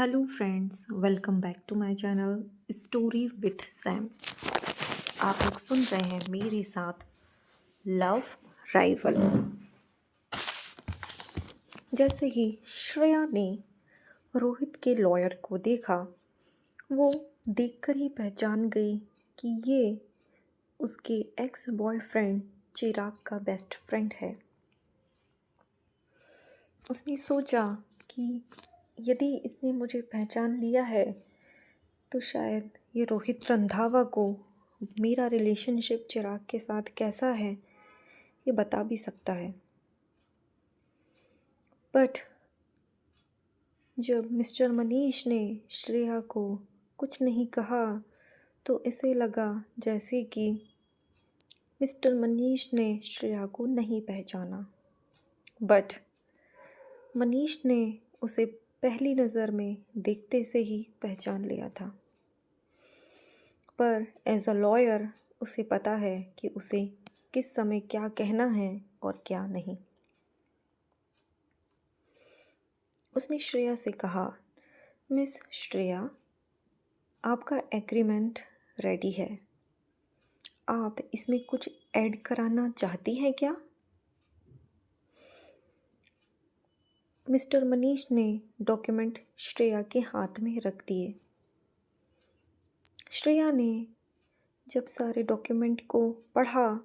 Hello friends, welcome back to my channel story with Sam. आप लोग सुन रहे हैं मेरे साथ लव राइवल। जैसे ही श्रेया ने रोहित के लॉयर को देखा, वो देखकर ही पहचान गई कि ये उसके एक्स बॉयफ्रेंड चिराग का बेस्ट फ्रेंड है। उसने सोचा कि यदि इसने मुझे पहचान लिया है तो शायद ये रोहित रंधावा को मेरा रिलेशनशिप चिराग के साथ कैसा है ये बता भी सकता है। बट जब मिस्टर मनीष ने श्रेया को कुछ नहीं कहा तो इसे लगा जैसे कि मिस्टर मनीष ने श्रेया को नहीं पहचाना। बट मनीष ने उसे पहली नज़र में देखते से ही पहचान लिया था। पर एज अ लॉयर उसे पता है कि उसे किस समय क्या कहना है और क्या नहीं। उसने श्रेया से कहा, मिस श्रेया, आपका एग्रीमेंट रेडी है। आप इसमें कुछ ऐड कराना चाहती हैं क्या? मिस्टर मनीष ने डॉक्यूमेंट श्रेया के हाथ में रख दिए। श्रेया ने जब सारे डॉक्यूमेंट को पढ़ा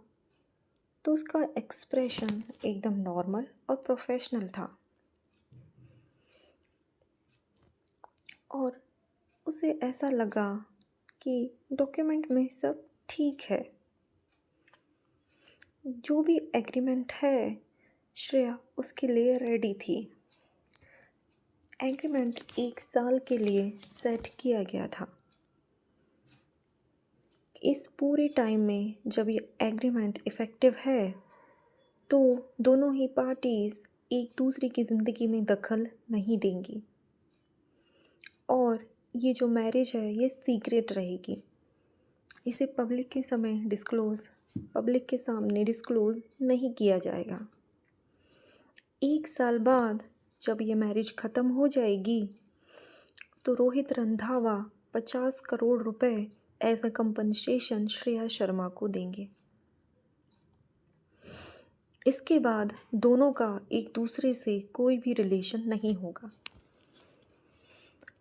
तो उसका एक्सप्रेशन एकदम नॉर्मल और प्रोफेशनल था और उसे ऐसा लगा कि डॉक्यूमेंट में सब ठीक है। जो भी एग्रीमेंट है श्रेया उसके लिए रेडी थी। एग्रीमेंट 1 साल के लिए सेट किया गया था। इस पूरे टाइम में जब ये एग्रीमेंट इफ़ेक्टिव है तो दोनों ही पार्टीज़ एक दूसरे की ज़िंदगी में दखल नहीं देंगी और ये जो मैरिज है ये सीक्रेट रहेगी। इसे पब्लिक के सामने डिस्क्लोज़ नहीं किया जाएगा। 1 साल बाद जब ये मैरिज ख़त्म हो जाएगी तो रोहित रंधावा 50 करोड़ रुपए as a compensation Shreya Sharma को देंगे। इसके बाद दोनों का एक दूसरे से कोई भी रिलेशन नहीं होगा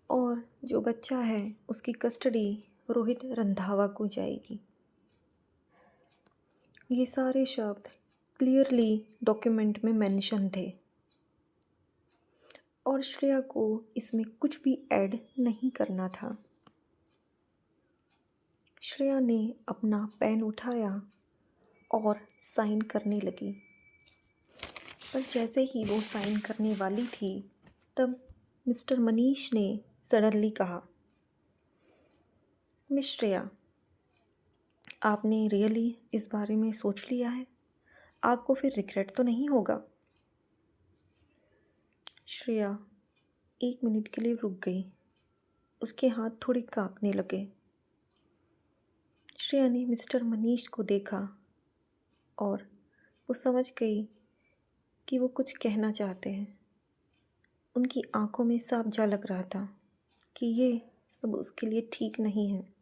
और जो बच्चा है उसकी कस्टडी रोहित रंधावा को जाएगी। ये सारे शब्द क्लियरली डॉक्यूमेंट में मेंशन थे और श्रेया को इसमें कुछ भी ऐड नहीं करना था। श्रेया ने अपना पेन उठाया और साइन करने लगी। पर जैसे ही वो साइन करने वाली थी तब मिस्टर मनीष ने सडनली कहा, मिस श्रेया, आपने रियली इस बारे में सोच लिया है? आपको फिर रिग्रेट तो नहीं होगा? श्रेया 1 मिनट के लिए रुक गई। उसके हाथ थोड़े कांपने लगे। श्रेया ने मिस्टर मनीष को देखा और वो समझ गई कि वो कुछ कहना चाहते हैं। उनकी आंखों में साफ झलक रहा था कि ये सब उसके लिए ठीक नहीं है,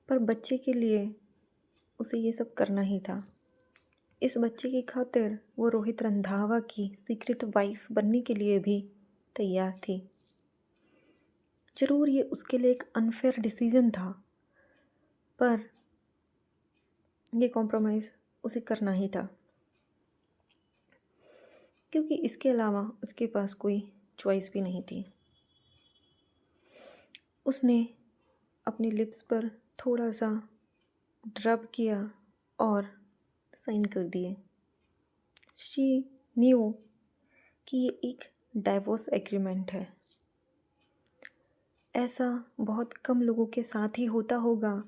पर बच्चे के लिए उसे ये सब करना ही था। इस बच्चे की खातिर वो रोहित रंधावा की सीक्रेट वाइफ बनने के लिए भी तैयार थी। ज़रूर ये उसके लिए एक अनफेयर डिसीजन था, पर ये कॉम्प्रोमाइज़ उसे करना ही था क्योंकि इसके अलावा उसके पास कोई चॉइस भी नहीं थी। उसने अपने लिप्स पर थोड़ा सा ड्रब किया और साइन कर दिए। शी न्यू कि ये एक डाइवोर्स एग्रीमेंट है। ऐसा बहुत कम लोगों के साथ ही होता होगा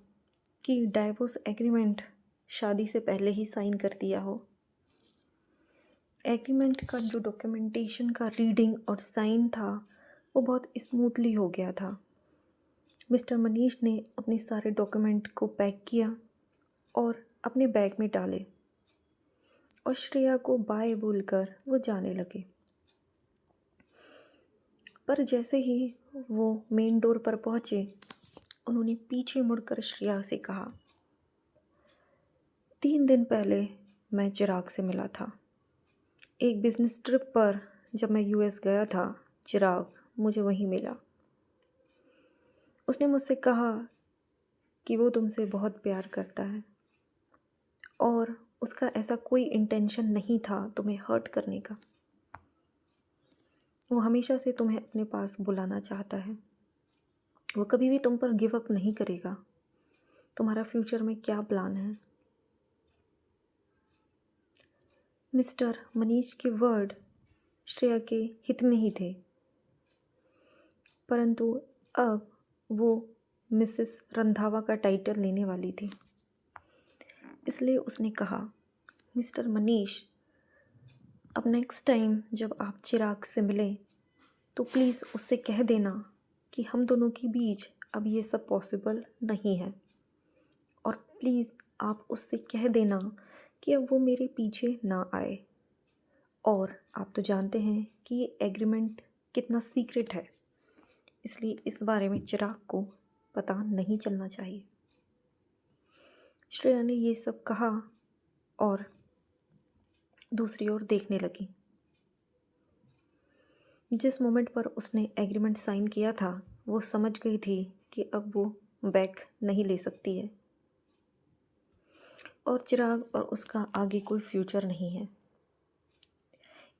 कि डाइवोर्स एग्रीमेंट शादी से पहले ही साइन कर दिया हो। एग्रीमेंट का जो डॉक्यूमेंटेशन का रीडिंग और साइन था वो बहुत स्मूथली हो गया था। मिस्टर मनीष ने अपने सारे डॉक्यूमेंट को पैक किया और अपने बैग में डाले और श्रेया को बाय बोलकर वो जाने लगे। पर जैसे ही वो मेन डोर पर पहुँचे, उन्होंने पीछे मुड़कर श्रेया से कहा, 3 दिन पहले मैं चिराग से मिला था। एक बिज़नेस ट्रिप पर जब मैं यूएस गया था, चिराग मुझे वहीं मिला। उसने मुझसे कहा कि वो तुमसे बहुत प्यार करता है और उसका ऐसा कोई इंटेंशन नहीं था तुम्हें हर्ट करने का। वो हमेशा से तुम्हें अपने पास बुलाना चाहता है। वो कभी भी तुम पर गिव अप नहीं करेगा। तुम्हारा फ्यूचर में क्या प्लान है? मिस्टर मनीष के वर्ड श्रेया के हित में ही थे, परंतु अब वो मिसेस रंधावा का टाइटल लेने वाली थी। इसलिए उसने कहा, मिस्टर मनीष, अब नेक्स्ट टाइम जब आप चिराग से मिलें तो प्लीज़ उससे कह देना कि हम दोनों के बीच अब ये सब पॉसिबल नहीं है। और प्लीज़ आप उससे कह देना कि अब वो मेरे पीछे ना आए। और आप तो जानते हैं कि ये एग्रीमेंट कितना सीक्रेट है, इसलिए इस बारे में चिराग को पता नहीं चलना चाहिए। श्रेया ने ये सब कहा और दूसरी ओर देखने लगी। जिस मोमेंट पर उसने एग्रीमेंट साइन किया था, वो समझ गई थी कि अब वो बैक नहीं ले सकती है और चिराग और उसका आगे कोई फ्यूचर नहीं है।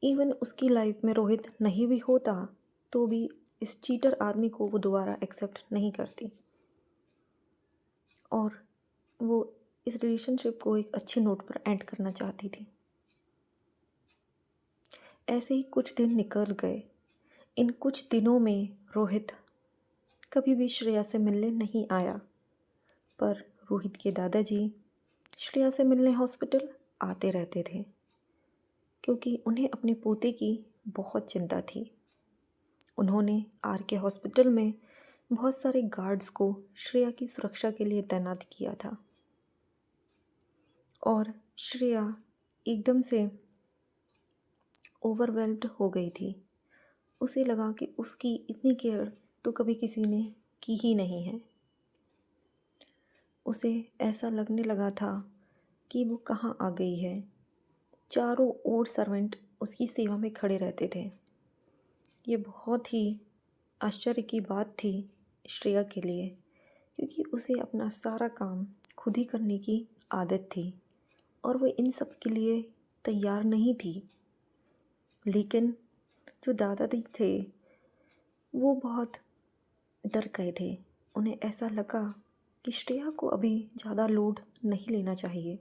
इवन उसकी लाइफ में रोहित नहीं भी होता तो भी इस चीटर आदमी को वो दोबारा एक्सेप्ट नहीं करती और वो इस रिलेशनशिप को एक अच्छे नोट पर एंड करना चाहती थी। ऐसे ही कुछ दिन निकल गए। इन कुछ दिनों में रोहित कभी भी श्रेया से मिलने नहीं आया, पर रोहित के दादाजी श्रेया से मिलने हॉस्पिटल आते रहते थे क्योंकि उन्हें अपने पोते की बहुत चिंता थी। उन्होंने आर के हॉस्पिटल में बहुत सारे गार्ड्स को श्रेया की सुरक्षा के लिए तैनात किया था और श्रेया एकदम से ओवरवेल्म्ड हो गई थी। उसे लगा कि उसकी इतनी केयर तो कभी किसी ने की ही नहीं है। उसे ऐसा लगने लगा था कि वो कहाँ आ गई है। चारों ओर सर्वेंट उसकी सेवा में खड़े रहते थे। ये बहुत ही आश्चर्य की बात थी श्रेया के लिए, क्योंकि उसे अपना सारा काम खुद ही करने की आदत थी और वो इन सब के लिए तैयार नहीं थी। लेकिन जो दादाजी थे वो बहुत डर गए थे। उन्हें ऐसा लगा कि श्रेया को अभी ज़्यादा लोड नहीं लेना चाहिए,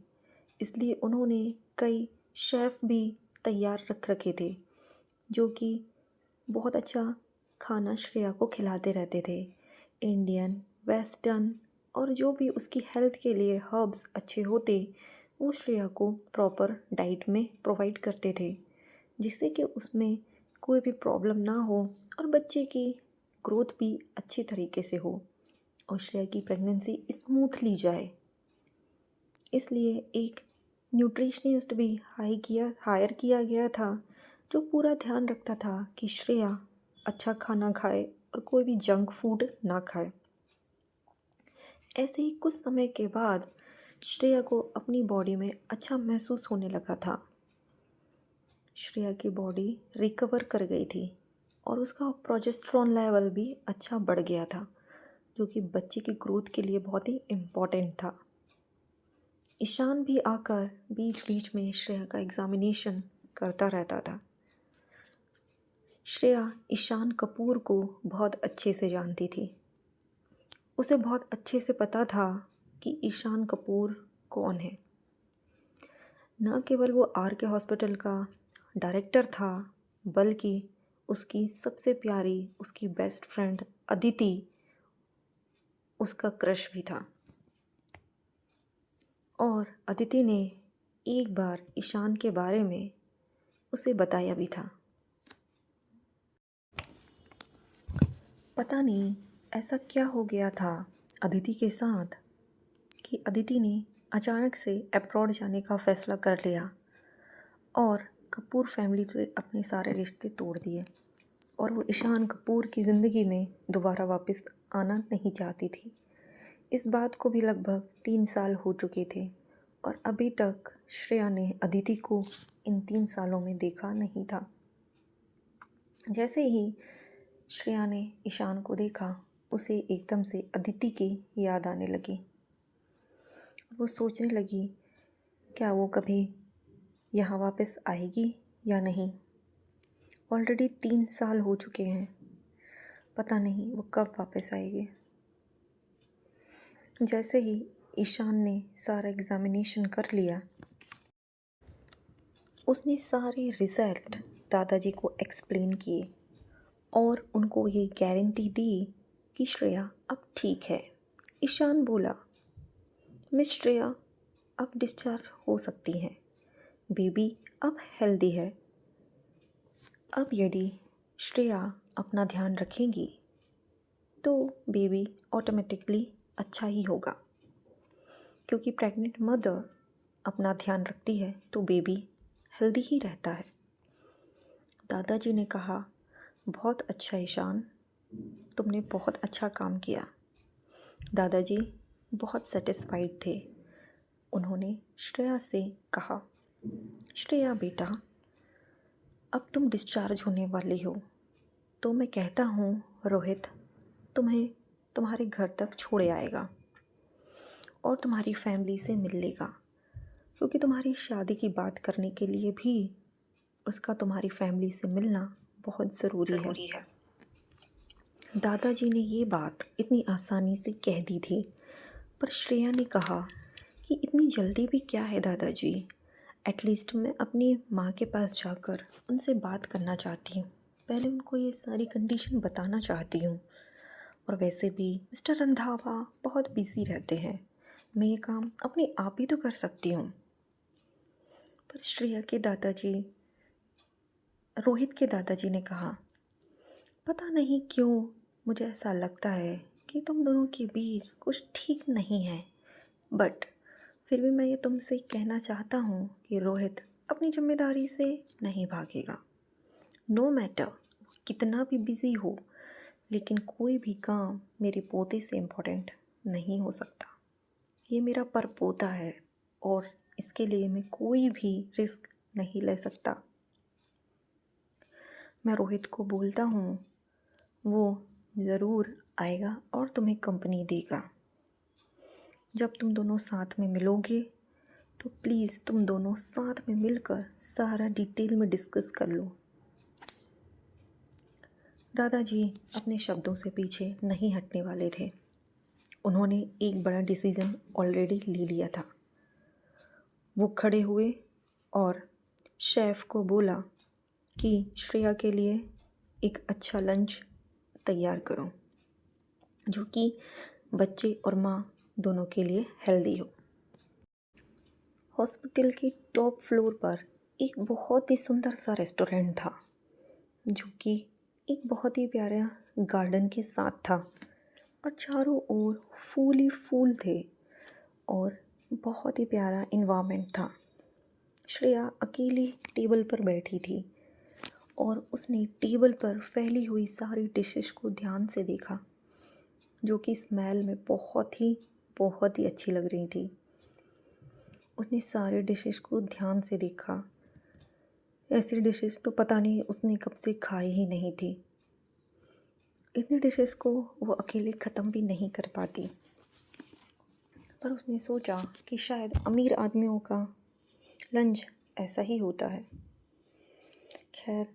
इसलिए उन्होंने कई शेफ़ भी तैयार रख रखे थे जो कि बहुत अच्छा खाना श्रेया को खिलाते रहते थे। इंडियन, वेस्टर्न और जो भी उसकी हेल्थ के लिए हर्ब्स अच्छे होते वो श्रेया को प्रॉपर डाइट में प्रोवाइड करते थे, जिससे कि उसमें कोई भी प्रॉब्लम ना हो और बच्चे की ग्रोथ भी अच्छी तरीके से हो और श्रेया की प्रेगनेंसी स्मूथली जाए। इसलिए एक न्यूट्रिशनिस्ट भी हायर किया गया था जो पूरा ध्यान रखता था कि श्रेया अच्छा खाना खाए और कोई भी जंक फूड ना खाए। ऐसे ही कुछ समय के बाद श्रेया को अपनी बॉडी में अच्छा महसूस होने लगा था। श्रेया की बॉडी रिकवर कर गई थी और उसका प्रोजेस्टेरॉन लेवल भी अच्छा बढ़ गया था, जो कि बच्चे की ग्रोथ के लिए बहुत ही इम्पॉर्टेंट था। ईशान भी आकर बीच बीच में श्रेया का एग्ज़ामिनेशन करता रहता था। श्रेया ईशान कपूर को बहुत अच्छे से जानती थी। उसे बहुत अच्छे से पता था कि ईशान कपूर कौन है। न केवल वो आर के हॉस्पिटल का डायरेक्टर था, बल्कि उसकी सबसे प्यारी उसकी बेस्ट फ्रेंड अदिति उसका क्रश भी था। और अदिति ने एक बार ईशान के बारे में उसे बताया भी था। पता नहीं ऐसा क्या हो गया था अदिति के साथ कि अदिति ने अचानक से अब्रॉड जाने का फ़ैसला कर लिया और कपूर फैमिली से अपने सारे रिश्ते तोड़ दिए। और वो ईशान कपूर की ज़िंदगी में दोबारा वापस आना नहीं चाहती थी। इस बात को भी लगभग 3 साल हो चुके थे और अभी तक श्रेया ने अदिति को इन 3 सालों में देखा नहीं था। जैसे ही श्रेया ने ईशान को देखा, उसे एकदम से अदिति की याद आने लगी। वो सोचने लगी, क्या वो कभी यहाँ वापस आएगी या नहीं। ऑलरेडी 3 साल हो चुके हैं, पता नहीं वो कब वापस आएगी। जैसे ही ईशान ने सारा एग्ज़ामिनेशन कर लिया, उसने सारे रिज़ल्ट दादाजी को एक्सप्लेन किए और उनको ये गारंटी दी कि श्रेया अब ठीक है। ईशान बोला, मिस श्रेया अब डिस्चार्ज हो सकती हैं, बेबी अब हेल्दी है। अब यदि श्रेया अपना ध्यान रखेगी तो बेबी ऑटोमेटिकली अच्छा ही होगा, क्योंकि प्रेग्नेंट मदर अपना ध्यान रखती है तो बेबी हेल्दी ही रहता है। दादाजी ने कहा, बहुत अच्छा ईशान, तुमने बहुत अच्छा काम किया। दादाजी बहुत सेटिस्फाइड थे। उन्होंने श्रेया से कहा, श्रेया बेटा, अब तुम डिस्चार्ज होने वाली हो, तो मैं कहता हूँ रोहित तुम्हें तुम्हारे घर तक छोड़े आएगा और तुम्हारी फैमिली से मिल लेगा, क्योंकि तुम्हारी शादी की बात करने के लिए भी उसका तुम्हारी फैमिली से मिलना बहुत ज़रूरी है। दादाजी ने ये बात इतनी आसानी से कह दी थी, पर श्रेया ने कहा कि इतनी जल्दी भी क्या है दादाजी, एटलीस्ट मैं अपनी माँ के पास जाकर उनसे बात करना चाहती हूँ, पहले उनको ये सारी कंडीशन बताना चाहती हूँ। और वैसे भी मिस्टर रंधावा बहुत बिज़ी रहते हैं, मैं ये काम अपने आप ही तो कर सकती हूँ। पर श्रेया के दादाजी, रोहित के दादाजी ने कहा, पता नहीं क्यों मुझे ऐसा लगता है कि तुम दोनों के बीच कुछ ठीक नहीं है, बट फिर भी मैं ये तुमसे कहना चाहता हूँ कि रोहित अपनी जिम्मेदारी से नहीं भागेगा। नो मैटर कितना भी बिज़ी हो, लेकिन कोई भी काम मेरे पोते से इम्पोर्टेंट नहीं हो सकता। ये मेरा परपोता है और इसके लिए मैं कोई भी रिस्क नहीं ले सकता। मैं रोहित को बोलता हूँ, वो ज़रूर आएगा और तुम्हें कंपनी देगा। जब तुम दोनों साथ में मिलोगे तो प्लीज़ तुम दोनों साथ में मिलकर सारा डिटेल में डिस्कस कर लो। दादाजी अपने शब्दों से पीछे नहीं हटने वाले थे। उन्होंने एक बड़ा डिसीज़न ऑलरेडी ले लिया था। वो खड़े हुए और शेफ़ को बोला कि श्रेया के लिए एक अच्छा लंच तैयार करो, जो कि बच्चे और माँ दोनों के लिए हेल्दी हो। हॉस्पिटल के टॉप फ्लोर पर एक बहुत ही सुंदर सा रेस्टोरेंट था, जो कि एक बहुत ही प्यारा गार्डन के साथ था और चारों ओर फूल ही फूल थे और बहुत ही प्यारा इन्वायरमेंट था। श्रेया अकेली टेबल पर बैठी थी और उसने टेबल पर फैली हुई सारी डिशेस को ध्यान से देखा, जो कि स्मेल में बहुत ही अच्छी लग रही थी। उसने सारे डिशेस को ध्यान से देखा। ऐसी डिशेस तो पता नहीं उसने कब से खाई ही नहीं थी। इतनी डिशेस को वो अकेले ख़त्म भी नहीं कर पाती, पर उसने सोचा कि शायद अमीर आदमियों का लंच ऐसा ही होता है। खैर,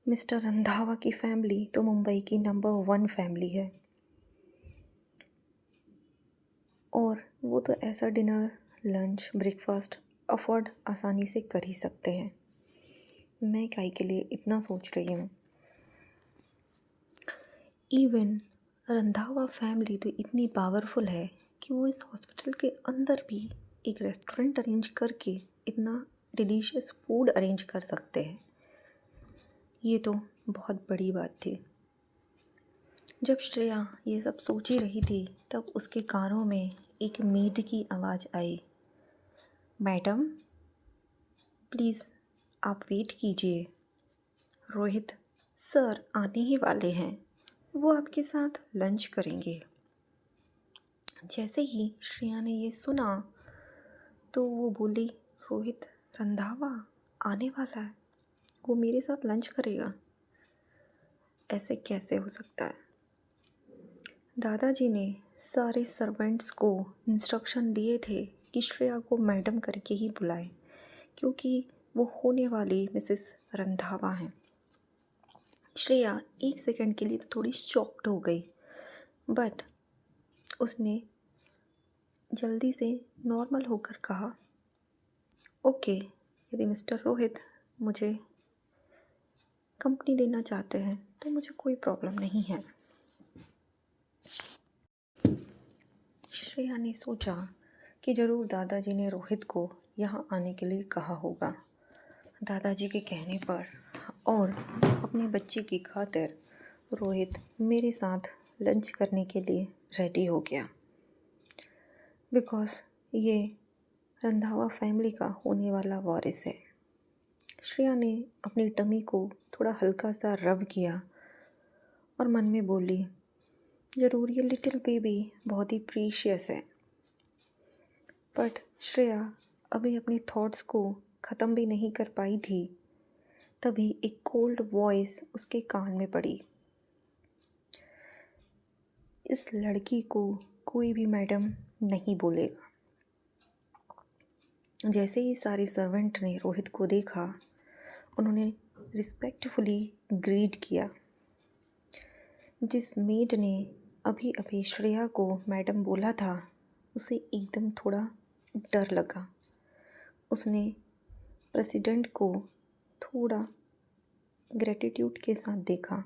मिस्टर रंधावा की फैमिली तो मुंबई की नंबर 1 फैमिली है और वो तो ऐसा डिनर, लंच, ब्रेकफास्ट अफोर्ड आसानी से कर ही सकते हैं। मैं काहे के लिए इतना सोच रही हूँ। इवन रंधावा फैमिली तो इतनी पावरफुल है कि वो इस हॉस्पिटल के अंदर भी एक रेस्टोरेंट अरेंज करके इतना डिलीशियस फूड अरेंज कर सकते हैं। ये तो बहुत बड़ी बात थी। जब श्रेया ये सब सोच ही रही थी, तब उसके कानों में एक मेड की आवाज़ आई, मैडम प्लीज़ आप वेट कीजिए, रोहित सर आने ही वाले हैं, वो आपके साथ लंच करेंगे। जैसे ही श्रेया ने ये सुना तो वो बोली, रोहित रंधावा आने वाला है, वो मेरे साथ लंच करेगा? ऐसे कैसे हो सकता है? दादाजी ने सारे सर्वेंट्स को इंस्ट्रक्शन दिए थे कि श्रेया को मैडम करके ही बुलाए, क्योंकि वो होने वाली मिसेस रंधावा हैं। श्रेया एक सेकंड के लिए तो थोड़ी शॉक्ड हो गई, बट उसने जल्दी से नॉर्मल होकर कहा, ओके, यदि मिस्टर रोहित मुझे कंपनी देना चाहते हैं तो मुझे कोई प्रॉब्लम नहीं है। श्रेया ने सोचा कि ज़रूर दादाजी ने रोहित को यहाँ आने के लिए कहा होगा। दादाजी के कहने पर और अपने बच्चे की खातिर रोहित मेरे साथ लंच करने के लिए रेडी हो गया, बिकॉज़ ये रंधावा फैमिली का होने वाला वारिस है। श्रेया ने अपनी टमी को थोड़ा हल्का सा रब किया और मन में बोली, ज़रूर ये लिटिल बेबी बहुत ही प्रीशियस है। बट श्रेया अभी अपने थॉट्स को ख़त्म भी नहीं कर पाई थी, तभी एक कोल्ड वॉइस उसके कान में पड़ी, इस लड़की को कोई भी मैडम नहीं बोलेगा। जैसे ही सारे सर्वेंट ने रोहित को देखा, उन्होंने रिस्पेक्टफुली ग्रीट किया। जिस मेड ने अभी अभी श्रेया को मैडम बोला था, उसे एकदम थोड़ा डर लगा। उसने प्रेसिडेंट को थोड़ा ग्रेटिट्यूड के साथ देखा,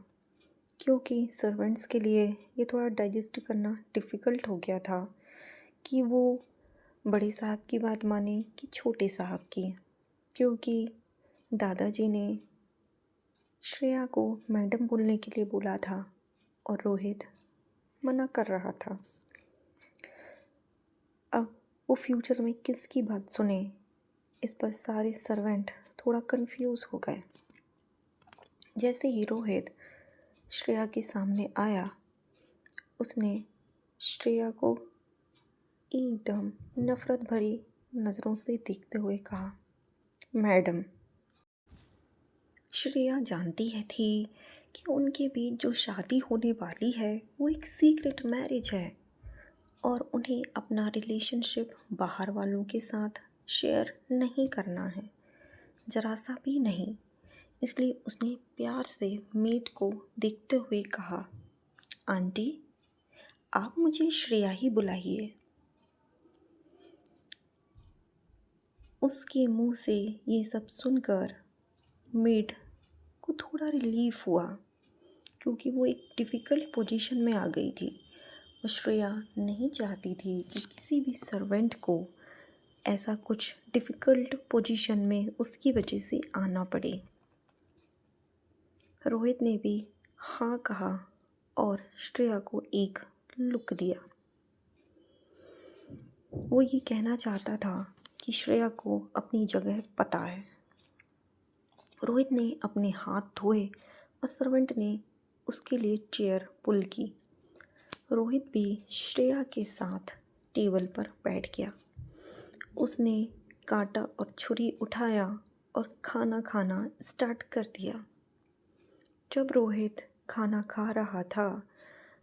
क्योंकि सर्वेंट्स के लिए ये थोड़ा डाइजेस्ट करना डिफ़िकल्ट हो गया था कि वो बड़े साहब की बात माने कि छोटे साहब की, क्योंकि दादाजी ने श्रेया को मैडम बोलने के लिए बोला था और रोहित मना कर रहा था। अब वो फ्यूचर में किसकी बात सुने, इस पर सारे सर्वेंट थोड़ा कंफ्यूज हो गए। जैसे ही रोहित श्रेया के सामने आया, उसने श्रेया को एकदम नफ़रत भरी नज़रों से देखते हुए कहा, मैडम। श्रेया जानती है थी कि उनके बीच जो शादी होने वाली है वो एक सीक्रेट मैरिज है और उन्हें अपना रिलेशनशिप बाहर वालों के साथ शेयर नहीं करना है, ज़रा सा भी नहीं। इसलिए उसने प्यार से मेड को देखते हुए कहा, आंटी आप मुझे श्रेया ही बुलाइए। उसके मुंह से ये सब सुनकर मेड को थोड़ा रिलीफ हुआ, क्योंकि वो एक डिफ़िकल्ट पोजीशन में आ गई थी और श्रेया नहीं चाहती थी कि किसी भी सर्वेंट को ऐसा कुछ डिफ़िकल्ट पोजीशन में उसकी वजह से आना पड़े। रोहित ने भी हाँ कहा और श्रेया को एक लुक दिया। वो ये कहना चाहता था कि श्रेया को अपनी जगह पता है। रोहित ने अपने हाथ धोए और सर्वेंट ने उसके लिए चेयर पुल की। रोहित भी श्रेया के साथ टेबल पर बैठ गया। उसने कांटा और छुरी उठाया और खाना खाना स्टार्ट कर दिया। जब रोहित खाना खा रहा था,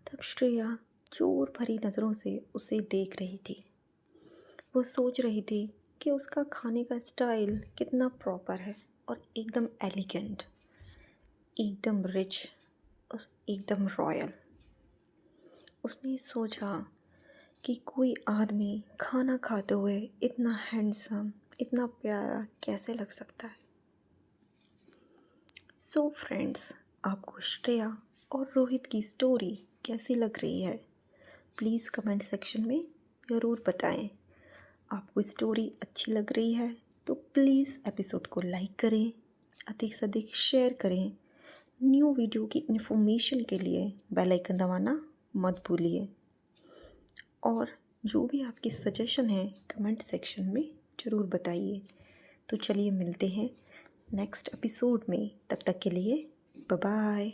तब श्रेया जोर भरी नज़रों से उसे देख रही थी। वो सोच रही थी कि उसका खाने का स्टाइल कितना प्रॉपर है और एकदम एलिगेंट, एकदम रिच और एकदम रॉयल। उसने सोचा कि कोई आदमी खाना खाते हुए इतना हैंडसम, इतना प्यारा कैसे लग सकता है। सो फ्रेंड्स, आपको श्रेया और रोहित की स्टोरी कैसी लग रही है? प्लीज़ कमेंट सेक्शन में ज़रूर बताएं। आपको स्टोरी अच्छी लग रही है तो प्लीज़ एपिसोड को लाइक करें, अधिक से अधिक शेयर करें। न्यू वीडियो की इन्फॉर्मेशन के लिए बेल आइकन दबाना मत भूलिए। और जो भी आपकी सजेशन है कमेंट सेक्शन में ज़रूर बताइए। तो चलिए मिलते हैं नेक्स्ट एपिसोड में, तब तक के लिए बाय बाय।